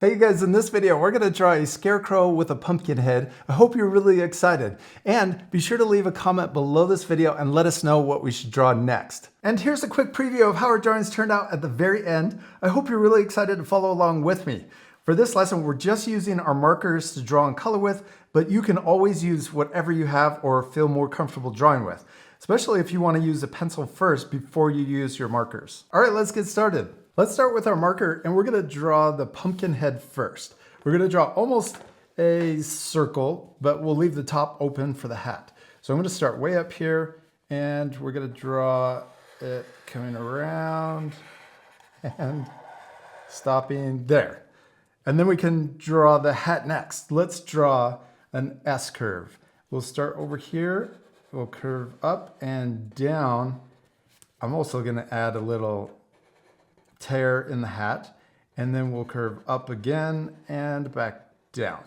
Hey guys, in this video, we're gonna draw a scarecrow with a pumpkin head. I hope you're really excited. And be sure to leave a comment below this video and let us know what we should draw next. And here's a quick preview of how our drawings turned out at the very end. I hope you're really excited to follow along with me. For this lesson, we're just using our markers to draw and color with, but you can always use whatever you have or feel more comfortable drawing with, especially if you wanna use a pencil first before you use your markers. All right, let's get started. Let's start with our marker and we're gonna draw the pumpkin head first. We're gonna draw almost a circle, but we'll leave the top open for the hat. So I'm gonna start way up here and we're gonna draw it coming around and stopping there. And then we can draw the hat next. Let's draw an S curve. We'll start over here, we'll curve up and down. I'm also gonna add a little tear in the hat, and then we'll curve up again and back down.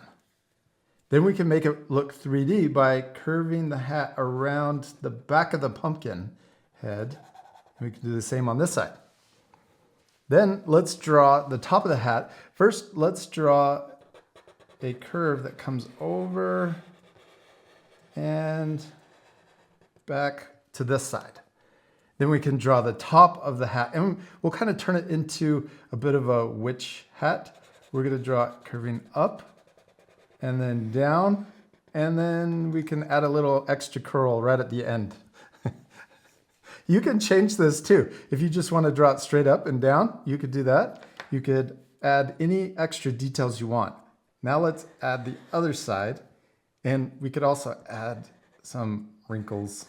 Then we can make it look 3D by curving the hat around the back of the pumpkin head. We can do the same on this side. Then let's draw the top of the hat. First, let's draw a curve that comes over and back to this side. Then we can draw the top of the hat and we'll kind of turn it into a bit of a witch hat. We're going to draw it curving up and then down, and then we can add a little extra curl right at the end. You can change this too. If you just want to draw it straight up and down, you could do that. You could add any extra details you want. Now let's add the other side, and we could also add some wrinkles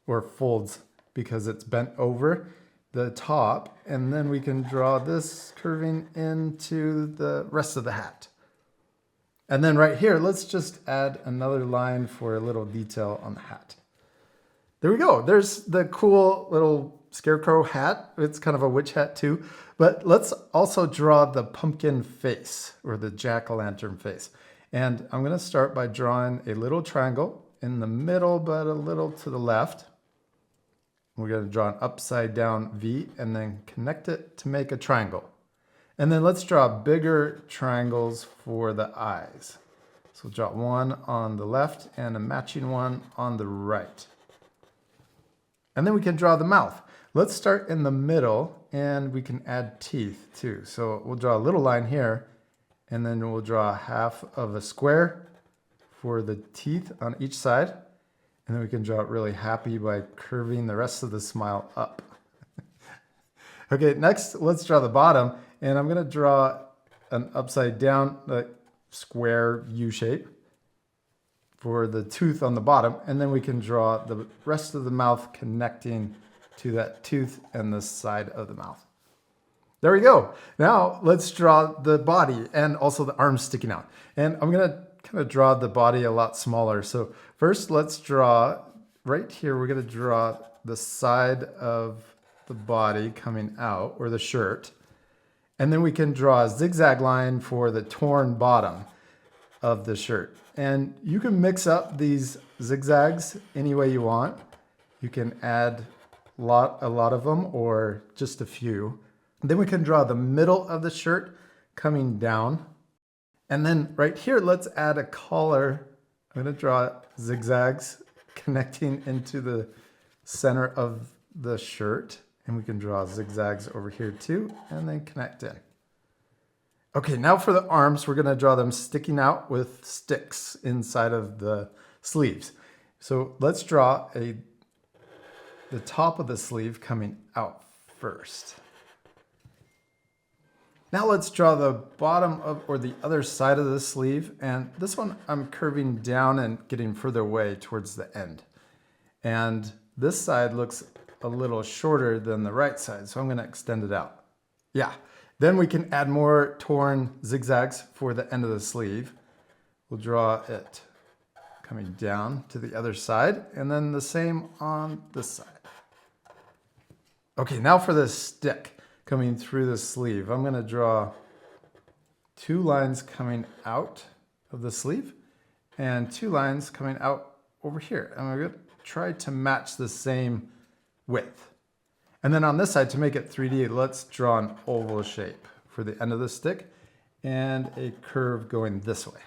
or folds because it's bent over the top, and then we can draw this curving into the rest of the hat. And then right here, let's just add another line for a little detail on the hat. There we go. There's the cool little scarecrow hat. It's kind of a witch hat too, but let's also draw the pumpkin face or the jack-o'-lantern face. And I'm gonna start by drawing a little triangle in the middle, but a little to the left. We're going to draw an upside down V and then connect it to make a triangle. And then let's draw bigger triangles for the eyes. So we'll draw one on the left and a matching one on the right. And then we can draw the mouth. Let's start in the middle and we can add teeth too. So we'll draw a little line here and then we'll draw half of a square for the teeth on each side. And then we can draw it really happy by curving the rest of the smile up. Okay, next let's draw the bottom. And I'm gonna draw an upside down square U shape for the tooth on the bottom. And then we can draw the rest of the mouth connecting to that tooth and the side of the mouth. There we go. Now let's draw the body and also the arms sticking out. And I'm gonna kind of draw the body a lot smaller. So first let's draw right here, we're going to draw the side of the body coming out, or the shirt. And then we can draw a zigzag line for the torn bottom of the shirt. And you can mix up these zigzags any way you want. You can add a lot of them or just a few. And then we can draw the middle of the shirt coming down. And then right here, let's add a collar. I'm going to draw zigzags connecting into the center of the shirt. And we can draw zigzags over here too, and then connect in. Okay, now for the arms, we're going to draw them sticking out with sticks inside of the sleeves. So let's draw the top of the sleeve coming out first. Now let's draw the bottom of, or the other side of the sleeve. And this one I'm curving down and getting further away towards the end. And this side looks a little shorter than the right side, so I'm gonna extend it out. Yeah, then we can add more torn zigzags for the end of the sleeve. We'll draw it coming down to the other side, and then the same on this side. Okay, now for the stick coming through the sleeve. I'm going to draw two lines coming out of the sleeve and two lines coming out over here. And we're going to try to match the same width. And then on this side, to make it 3D, let's draw an oval shape for the end of the stick. and a curve going this way.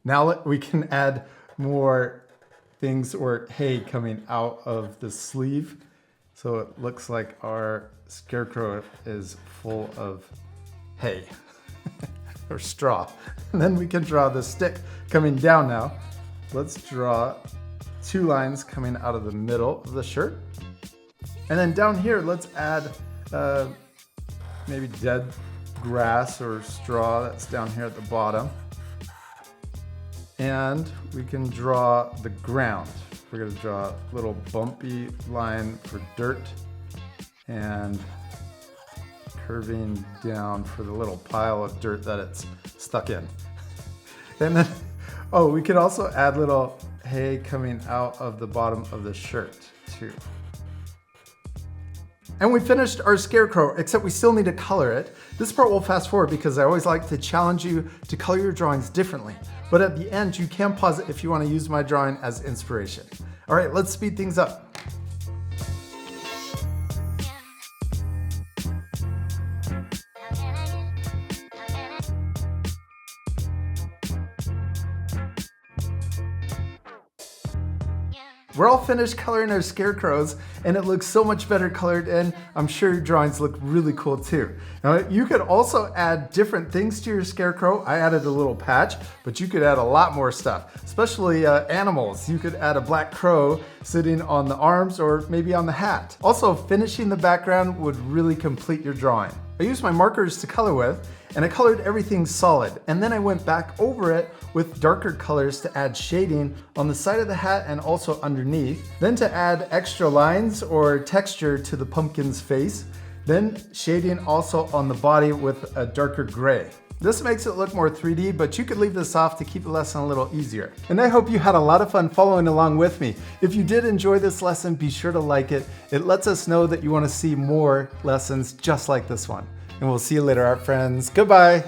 Now we can add more things or hay coming out of the sleeve. So it looks like our scarecrow is full of hay or straw. And then we can draw the stick coming down now. Let's draw 2 lines coming out of the middle of the shirt. And then down here, let's add maybe dead grass or straw that's down here at the bottom. And we can draw the ground. We're going to draw a little bumpy line for dirt and curving down for the little pile of dirt that it's stuck in. And then, oh, we could also add little hay coming out of the bottom of the shirt too. And we finished our scarecrow, except we still need to color it. This part we'll fast forward because I always like to challenge you to color your drawings differently. But at the end, you can pause it if you want to use my drawing as inspiration. All right, let's speed things up. We're all finished coloring our scarecrows and it looks so much better colored in. I'm sure your drawings look really cool too. Now you could also add different things to your scarecrow. I added a little patch, but you could add a lot more stuff, especially animals. You could add a black crow sitting on the arms or maybe on the hat. Also, finishing the background would really complete your drawing. I used my markers to color with, and I colored everything solid. And then I went back over it with darker colors to add shading on the side of the hat and also underneath. Then to add extra lines or texture to the pumpkin's face. Then shading also on the body with a darker gray. This makes it look more 3D, but you could leave this off to keep the lesson a little easier. And I hope you had a lot of fun following along with me. If you did enjoy this lesson, be sure to like it. It lets us know that you want to see more lessons just like this one. And we'll see you later, art friends. Goodbye.